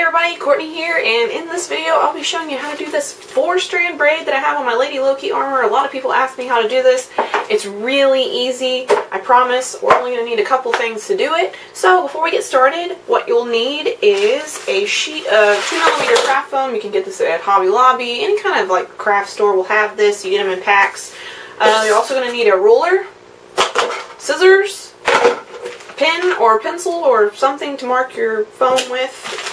everybody, Courtney here, and in this video I'll be showing you how to do this 4-strand braid that I have on my Lady Loki armor. A lot of people ask me how to do this. It's really easy, I promise. We're only going to need a couple things to do it. So before we get started, what you'll need is a sheet of 2mm craft foam. You can get this at Hobby Lobby. Any kind of like craft store will have this. You get them in packs. You're also going to need a ruler, scissors, pen or pencil or something to mark your foam with,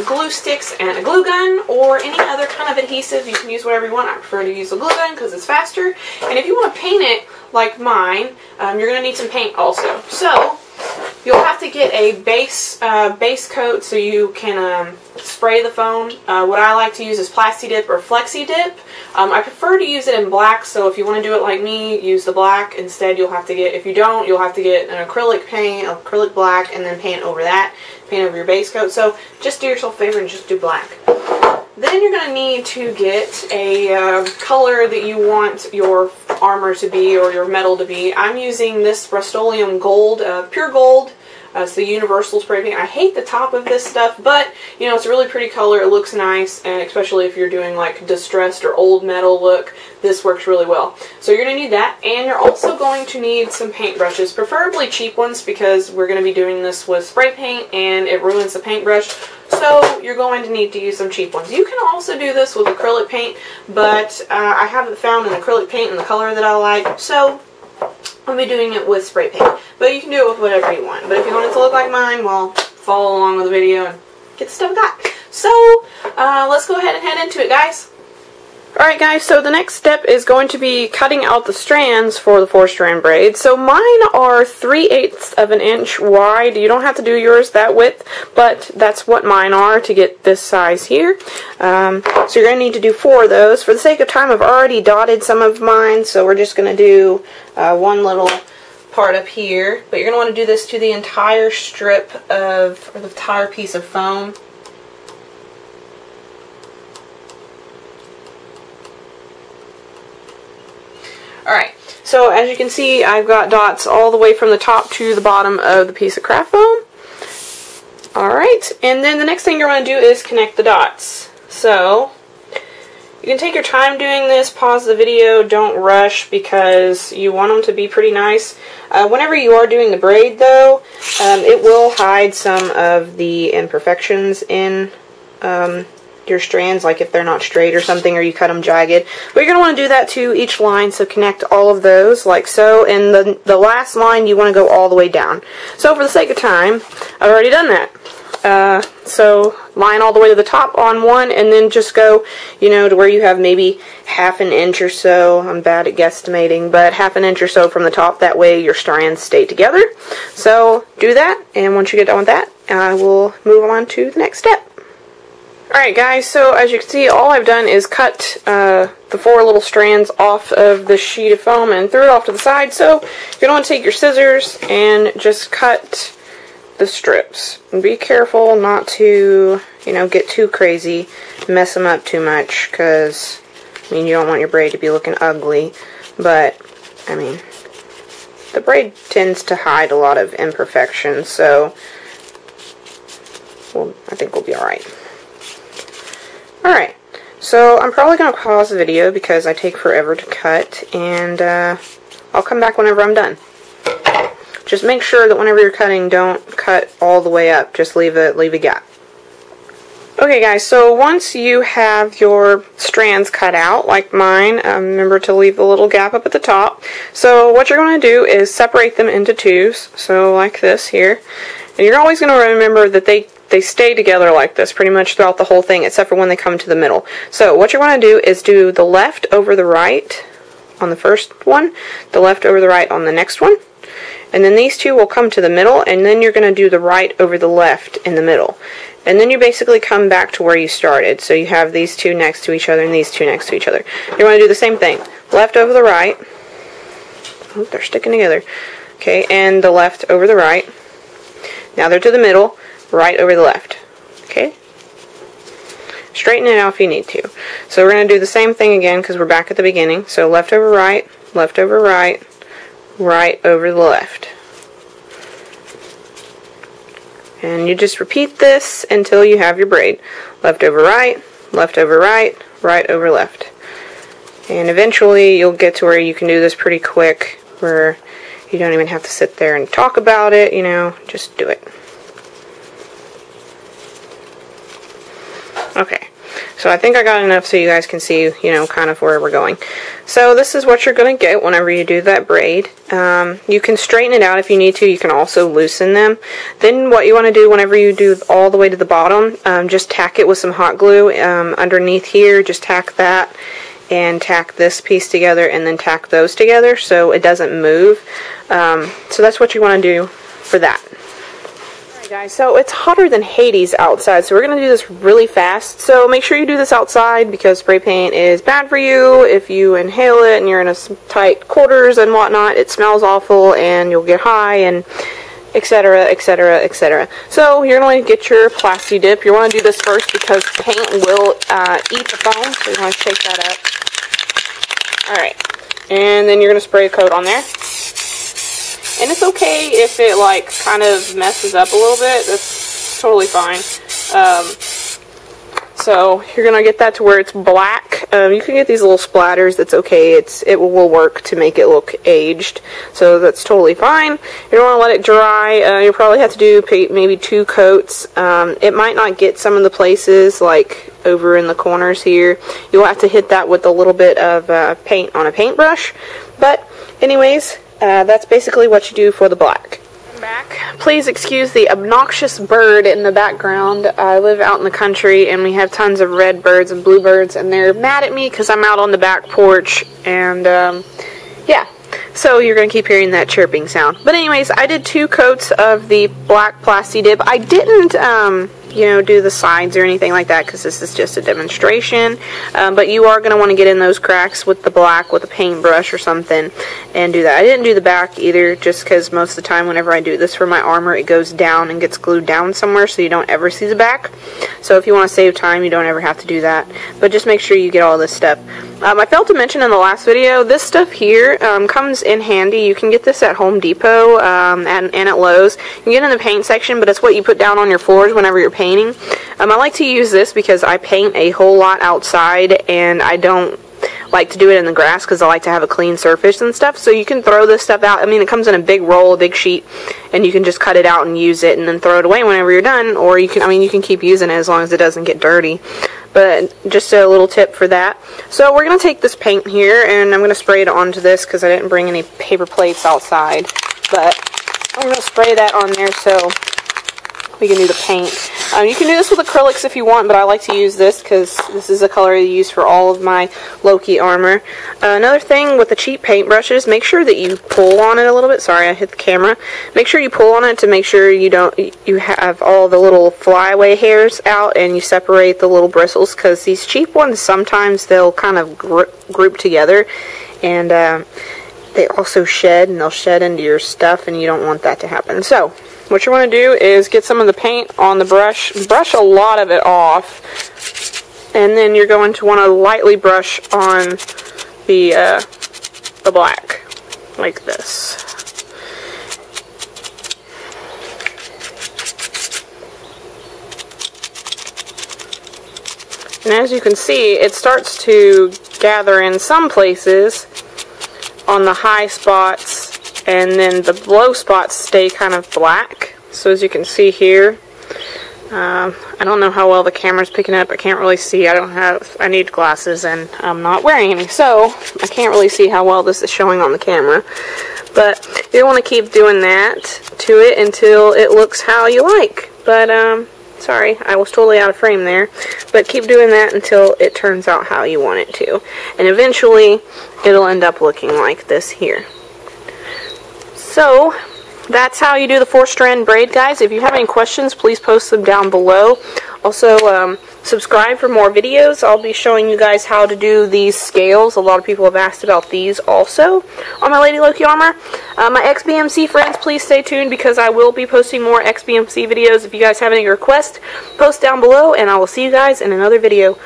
glue sticks, and a glue gun or any other kind of adhesive. You can use whatever you want. I prefer to use a glue gun because it's faster. And if you want to paint it like mine, you're going to need some paint also. So you'll have to get a base coat so you can spray the foam. What I like to use is Plasti Dip or Plasti Dip. I prefer to use it in black, so if you want to do it like me, use the black. Instead, you'll have to get, if you don't, you'll have to get an acrylic paint, acrylic black, and then paint over that, paint over your base coat. So just do yourself a favor and just do black. Then you're going to need to get a color that you want your armor to be or your metal to be. I'm using this Rust-Oleum Gold, pure gold. It's the universal spray paint. I hate the top of this stuff, but you know, it's a really pretty color. It looks nice, and especially if you're doing like distressed or old metal look, this works really well. So you're going to need that, and you're also going to need some paint brushes, preferably cheap ones, because we're going to be doing this with spray paint and it ruins the paintbrush. So you're going to need to use some cheap ones. You can also do this with acrylic paint, but I haven't found an acrylic paint in the color that I like, so I'll be doing it with spray paint. But you can do it with whatever you want. But if you want it to look like mine, well, follow along with the video and get the stuff I got. So, let's go ahead and head into it, guys. Alright guys, so the next step is going to be cutting out the strands for the 4-strand braid. So mine are 3/8 of an inch wide. You don't have to do yours that width, but that's what mine are to get this size here. So you're going to need to do 4 of those. For the sake of time, I've already dotted some of mine, so we're just going to do one little part up here. But you're going to want to do this to the entire strip of, or the entire piece of foam. Alright, so as you can see, I've got dots all the way from the top to the bottom of the piece of craft foam. Alright, and then the next thing you're going to do is connect the dots. So, you can take your time doing this, pause the video, don't rush because you want them to be pretty nice. Whenever you are doing the braid though, it will hide some of the imperfections in your strands, like if they're not straight or something, or you cut them jagged. But you're going to want to do that to each line, so connect all of those like so, and the last line you want to go all the way down. So for the sake of time, I've already done that. So line all the way to the top on one, and then just go, you know, to where you have maybe half an inch or so. I'm bad at guesstimating, but half an inch or so from the top. That way your strands stay together. So do that, and once you get done with that, I will move on to the next step. Alright guys, so as you can see, all I've done is cut the 4 little strands off of the sheet of foam and threw it off to the side. So you're going to want to take your scissors and just cut the strips. And be careful not to, you know, get too crazy, mess them up too much, because, I mean, you don't want your braid to be looking ugly. But, I mean, the braid tends to hide a lot of imperfections, so I think we'll be alright. Alright, so I'm probably going to pause the video because I take forever to cut, and I'll come back whenever I'm done. Just make sure that whenever you're cutting, don't cut all the way up, just leave a gap. Okay guys, so once you have your strands cut out, like mine, remember to leave a little gap up at the top. So what you're going to do is separate them into 2s, so like this here. And you're always going to remember that they stay together like this pretty much throughout the whole thing, except for when they come to the middle. So what you want to do is do the left over the right on the first one, the left over the right on the next one, and then these 2 will come to the middle, and then you're going to do the right over the left in the middle. And then you basically come back to where you started. So you have these 2 next to each other and these 2 next to each other. You want to do the same thing. Left over the right. Oh, they're sticking together. Okay, and the left over the right. Now they're to the middle. Right over the left. Okay? Straighten it out if you need to. So we're going to do the same thing again because we're back at the beginning. So left over right, right over the left. And you just repeat this until you have your braid. Left over right, right over left. And eventually you'll get to where you can do this pretty quick, where you don't even have to sit there and talk about it, you know, just do it. Okay, so I think I got enough so you guys can see, you know, kind of where we're going. So this is what you're going to get whenever you do that braid. You can straighten it out if you need to. You can also loosen them. Then what you want to do whenever you do all the way to the bottom, just tack it with some hot glue underneath here. Just tack that and tack this piece together and then tack those together so it doesn't move. So that's what you want to do for that. Alright guys, so it's hotter than Hades outside, so we're going to do this really fast. So make sure you do this outside because spray paint is bad for you. If you inhale it and you're in tight quarters and whatnot, it smells awful and you'll get high and etc, etc, etc. So you're going to get your Plasti Dip. You want to do this first because paint will eat the foam, so you want to shake that up. Alright, and then you're going to spray a coat on there. And it's okay if it like kind of messes up a little bit. That's totally fine. So you're going to get that to where it's black. You can get these little splatters. That's okay. It will work to make it look aged. So that's totally fine. You don't want to let it dry. You'll probably have to do maybe 2 coats. It might not get some of the places like over in the corners here. You'll have to hit that with a little bit of paint on a paintbrush. But anyways, that's basically what you do for the black. Back. Please excuse the obnoxious bird in the background. I live out in the country and we have tons of red birds and blue birds and they're mad at me because I'm out on the back porch and yeah, so you're going to keep hearing that chirping sound. But anyways, I did 2 coats of the black Plasti Dip. I didn't you know, do the sides or anything like that because this is just a demonstration, but you are going to want to get in those cracks with the black with a paintbrush or something and do that. I didn't do the back either just because most of the time whenever I do this for my armor it goes down and gets glued down somewhere so you don't ever see the back. So if you want to save time you don't ever have to do that, but just make sure you get all this stuff. I failed to mention in the last video, this stuff here comes in handy. You can get this at Home Depot and at Lowe's. You can get it in the paint section, but it's what you put down on your floors whenever you're painting. I like to use this because I paint a whole lot outside and I don't like to do it in the grass because I like to have a clean surface and stuff. So you can throw this stuff out. I mean, it comes in a big roll, a big sheet, and you can just cut it out and use it and then throw it away whenever you're done. Or you can, I mean, you can keep using it as long as it doesn't get dirty. But just a little tip for that. So we're going to take this paint here and I'm going to spray it onto this because I didn't bring any paper plates outside. But I'm going to spray that on there so we can do the paint. You can do this with acrylics if you want, but I like to use this because this is the color I use for all of my Loki armor. Another thing with the cheap paintbrushes, make sure that you pull on it a little bit. Sorry, I hit the camera. Make sure you pull on it to make sure you have all the little flyaway hairs out and you separate the little bristles, because these cheap ones sometimes they'll kind of group together and they also shed, and they'll shed into your stuff, and you don't want that to happen. So what you want to do is get some of the paint on the brush a lot of it off, and then you're going to want to lightly brush on the black, like this. And as you can see, it starts to gather in some places on the high spots, and then the low spots stay kind of black. So as you can see here, I don't know how well the camera's picking up. I can't really see. I need glasses and I'm not wearing any, so I can't really see how well this is showing on the camera. But you want to keep doing that to it until it looks how you like. But sorry, I was totally out of frame there. But keep doing that until it turns out how you want it to. And eventually, it'll end up looking like this here. So, that's how you do the 4-strand braid, guys. If you have any questions, please post them down below. Also, subscribe for more videos. I'll be showing you guys how to do these scales. A lot of people have asked about these also on my Lady Loki armor. My XBMC friends, please stay tuned because I will be posting more XBMC videos. If you guys have any requests, post down below, and I will see you guys in another video.